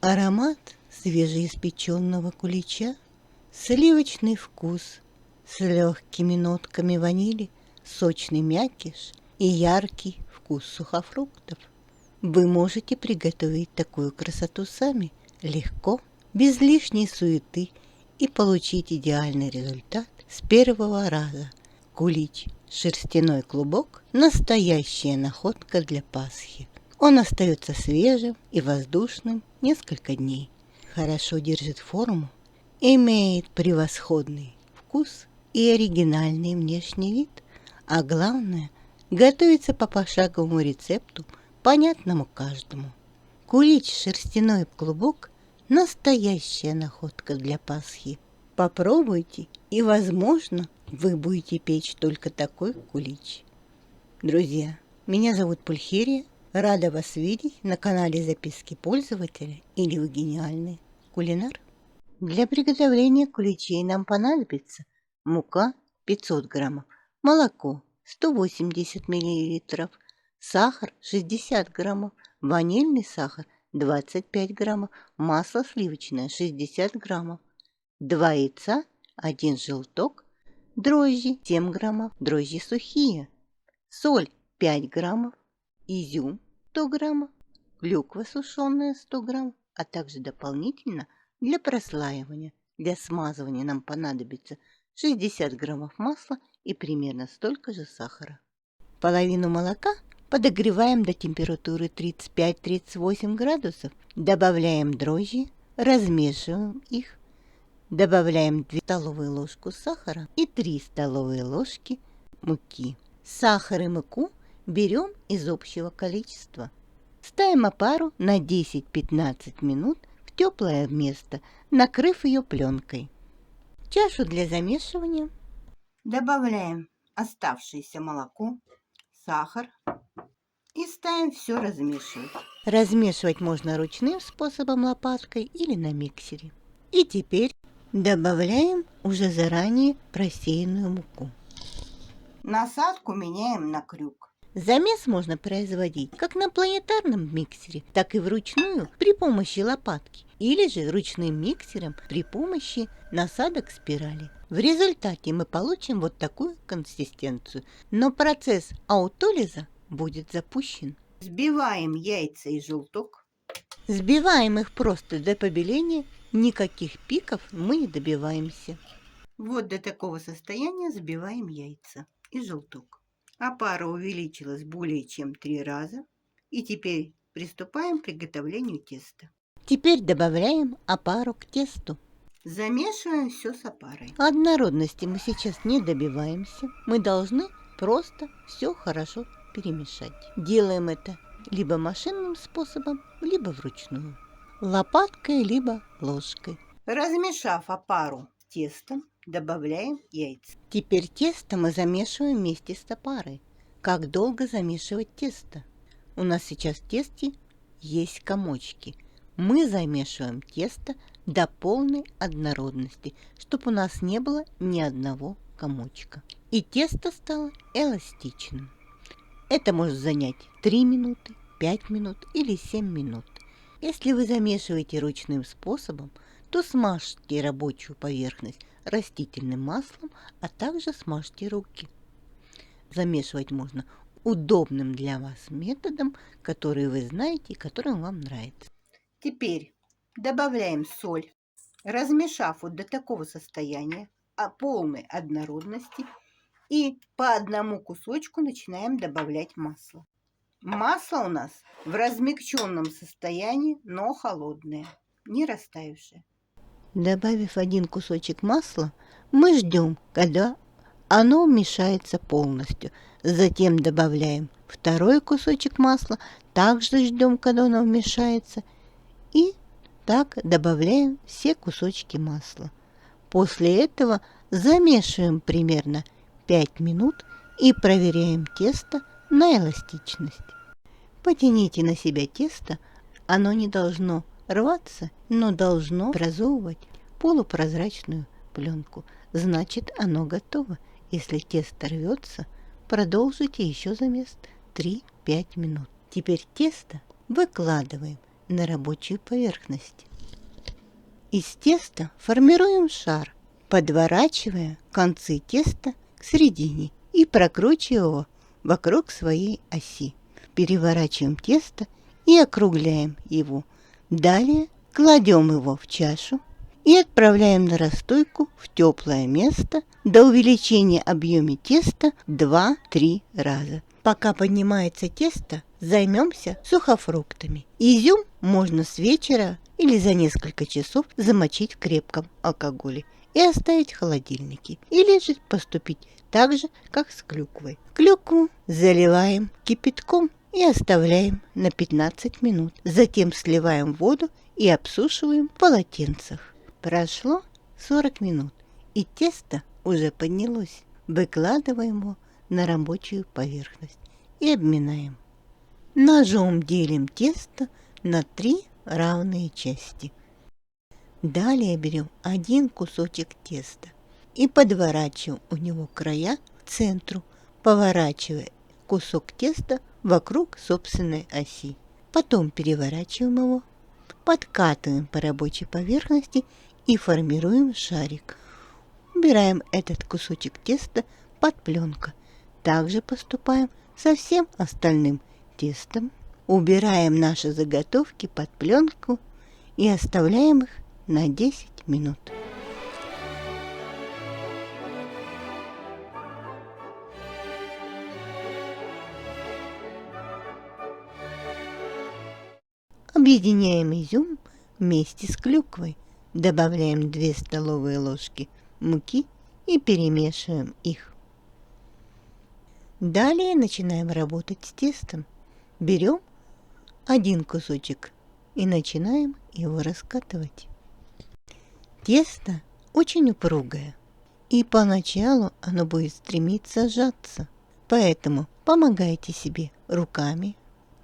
Аромат свежеиспеченного кулича, сливочный вкус с легкими нотками ванили, сочный мякиш и яркий вкус сухофруктов. Вы можете приготовить такую красоту сами, легко, без лишней суеты и получить идеальный результат с первого раза. Кулич шерстяной клубок – настоящая находка для Пасхи. Он остается свежим и воздушным несколько дней, хорошо держит форму, имеет превосходный вкус и оригинальный внешний вид, а главное – готовится по пошаговому рецепту, понятному каждому. Кулич шерстяной клубок – настоящая находка для Пасхи. Попробуйте, и, возможно, вы будете печь только такой кулич. Друзья, меня зовут Пульхерия. Рада вас видеть на канале Записки пользователя или Вы гениальный кулинар. Для приготовления куличей нам понадобится мука 500 граммов, молоко 180 миллилитров, сахар 60 граммов, ванильный сахар 25 граммов, масло сливочное 60 граммов, 2 яйца, 1 желток, дрожжи 7 граммов, дрожжи сухие, соль 5 граммов, изюм 100 граммов, клюква сушеная 100 граммов, а также дополнительно для прослаивания, для смазывания нам понадобится 60 граммов масла и примерно столько же сахара. Половину молока подогреваем до температуры 35-38 градусов, добавляем дрожжи, размешиваем их, добавляем 2 столовые ложки сахара и 3 столовые ложки муки. Сахар и муку берем из общего количества. Ставим опару на 10-15 минут в теплое место, накрыв ее пленкой. В чашу для замешивания добавляем оставшееся молоко, сахар и ставим все размешивать. Размешивать можно ручным способом лопаткой или на миксере. И теперь добавляем уже заранее просеянную муку. Насадку меняем на крюк. Замес можно производить как на планетарном миксере, так и вручную при помощи лопатки, или же ручным миксером при помощи насадок спирали. В результате мы получим вот такую консистенцию, но процесс аутолиза будет запущен. Взбиваем яйца и желток. Взбиваем их просто до побеления, никаких пиков мы не добиваемся. Вот до такого состояния взбиваем яйца и желток. Опара увеличилась более чем 3 раза. И теперь приступаем к приготовлению теста. Теперь добавляем опару к тесту. Замешиваем все с опарой. Однородности мы сейчас не добиваемся. Мы должны просто все хорошо перемешать. Делаем это либо машинным способом, либо вручную. Лопаткой, либо ложкой. Размешав опару с тестом, добавляем яйца. Теперь тесто мы замешиваем вместе с опарой. Как долго замешивать тесто? У нас сейчас в тесте есть комочки. Мы замешиваем тесто до полной однородности, чтобы у нас не было ни одного комочка. И тесто стало эластичным. Это может занять 3 минуты, 5 минут или 7 минут. Если вы замешиваете ручным способом, то смажьте рабочую поверхность растительным маслом, а также смажьте руки. Замешивать можно удобным для вас методом, который вы знаете и который вам нравится. Теперь добавляем соль, размешав вот до такого состояния, полной однородности, и по одному кусочку начинаем добавлять масло. Масло у нас в размягченном состоянии, но холодное, не растаявшее. Добавив 1 кусочек масла, мы ждем, когда оно вмешается полностью. Затем добавляем 2 кусочек масла, также ждем, когда оно вмешается. И так добавляем все кусочки масла. После этого замешиваем примерно 5 минут и проверяем тесто на эластичность. Потяните на себя тесто, оно не должно рваться, но должно образовывать полупрозрачную пленку. Значит, оно готово. Если тесто рвется, продолжите еще замес 3-5 минут. Теперь тесто выкладываем на рабочую поверхность. Из теста формируем шар, подворачивая концы теста к середине и прокручивая его вокруг своей оси. Переворачиваем тесто и округляем его. Далее кладем его в чашу и отправляем на расстойку в теплое место до увеличения объема теста 2-3 раза. Пока поднимается тесто, займемся сухофруктами. Изюм можно с вечера или за несколько часов замочить в крепком алкоголе и оставить в холодильнике. Или же поступить так же, как с клюквой. Клюкву заливаем кипятком и оставляем на 15 минут. Затем сливаем воду и обсушиваем в полотенцах. Прошло 40 минут, и тесто уже поднялось. Выкладываем его на рабочую поверхность и обминаем. Ножом делим тесто на 3 равные части. Далее берем один кусочек теста и подворачиваем у него края к центру, поворачивая кусок теста вокруг собственной оси. Потом переворачиваем его, подкатываем по рабочей поверхности и формируем шарик. Убираем этот кусочек теста под пленку. Также поступаем со всем остальным тестом. Убираем наши заготовки под пленку и оставляем их на 10 минут. Объединяем изюм вместе с клюквой. Добавляем 2 столовые ложки муки и перемешиваем их. Далее начинаем работать с тестом. Берем один кусочек и начинаем его раскатывать. Тесто очень упругое, и поначалу оно будет стремиться сжаться. Поэтому помогайте себе руками,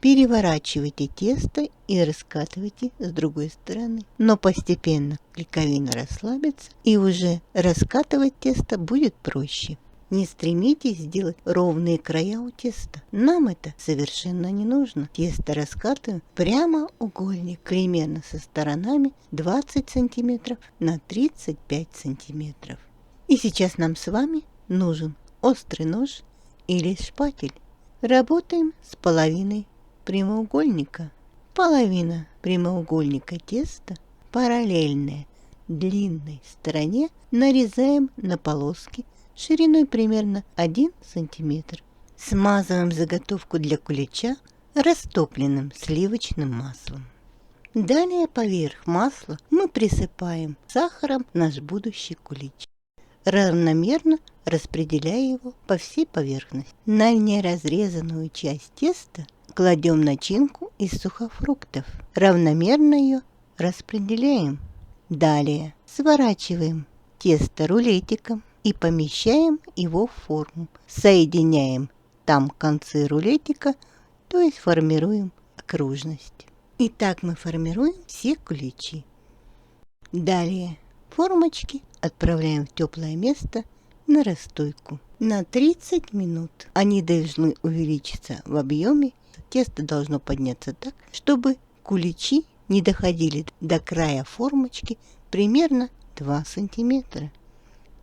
переворачивайте тесто и раскатывайте с другой стороны. Но постепенно клейковина расслабится, и уже раскатывать тесто будет проще. Не стремитесь сделать ровные края у теста. Нам это совершенно не нужно. Тесто раскатываем прямоугольник, примерно со сторонами 20 см на 35 см. И сейчас нам с вами нужен острый нож или шпатель. Работаем с половиной прямоугольника. Половина прямоугольника теста, параллельная длинной стороне, нарезаем на полоски шириной примерно 1 см. Смазываем заготовку для кулича растопленным сливочным маслом. Далее поверх масла мы присыпаем сахаром наш будущий кулич, равномерно распределяя его по всей поверхности. На неразрезанную часть теста кладем начинку из сухофруктов, равномерно ее распределяем. Далее сворачиваем тесто рулетиком и помещаем его в форму. Соединяем там концы рулетика, то есть формируем окружность. И так мы формируем все куличи. Далее формочки отправляем в теплое место на расстойку. На 30 минут они должны увеличиться в объеме. Тесто должно подняться так, чтобы куличи не доходили до края формочки примерно 2 см.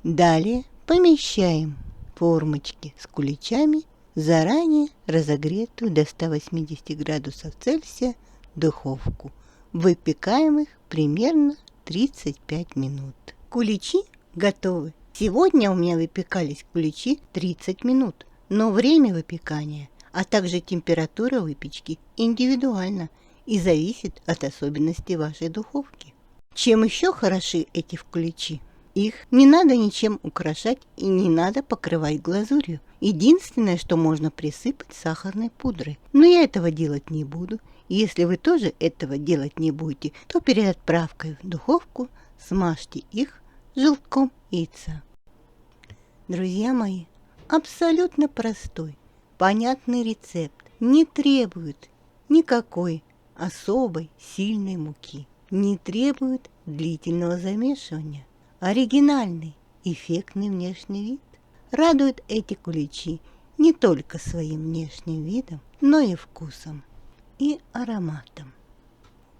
Далее помещаем формочки с куличами в заранее разогретую до 180 градусов Цельсия духовку. Выпекаем их примерно 35 минут. Куличи готовы. Сегодня у меня выпекались куличи 30 минут, но время выпекания, а также температура выпечки индивидуальна и зависит от особенностей вашей духовки. Чем еще хороши эти куличи? Их не надо ничем украшать и не надо покрывать глазурью. Единственное, что можно присыпать сахарной пудрой. Но я этого делать не буду. И если вы тоже этого делать не будете, то перед отправкой в духовку смажьте их желтком яйца. Друзья мои, абсолютно простой, понятный рецепт. Не требует никакой особой сильной муки. Не требует длительного замешивания. Оригинальный, эффектный внешний вид. Радуют эти куличи не только своим внешним видом, но и вкусом и ароматом.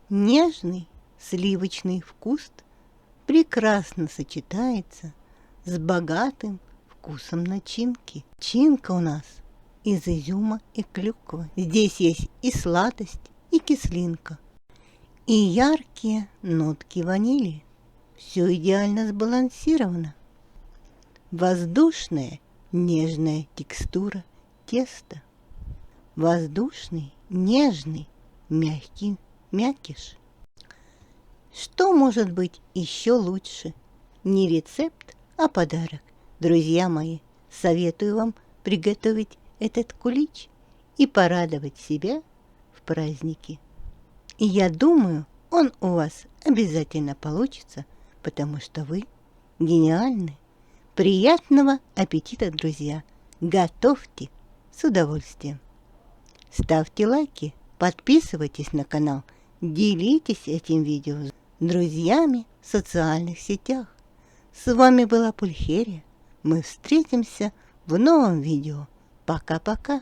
Нежный сливочный вкус прекрасно сочетается с богатым вкусом начинки. Начинка у нас из изюма и клюквы. Здесь есть и сладость, и кислинка, и яркие нотки ванили. Все идеально сбалансировано. Воздушная, нежная текстура теста. Воздушный, нежный, мягкий мякиш. Что может быть еще лучше? Не рецепт, а подарок. Друзья мои, советую вам приготовить этот кулич и порадовать себя в праздники. И я думаю, он у вас обязательно получится, потому что вы гениальны. Приятного аппетита, друзья! Готовьте с удовольствием. Ставьте лайки, подписывайтесь на канал, делитесь этим видео с друзьями в социальных сетях. С вами была Пульхерия. Мы встретимся в новом видео. Пока-пока.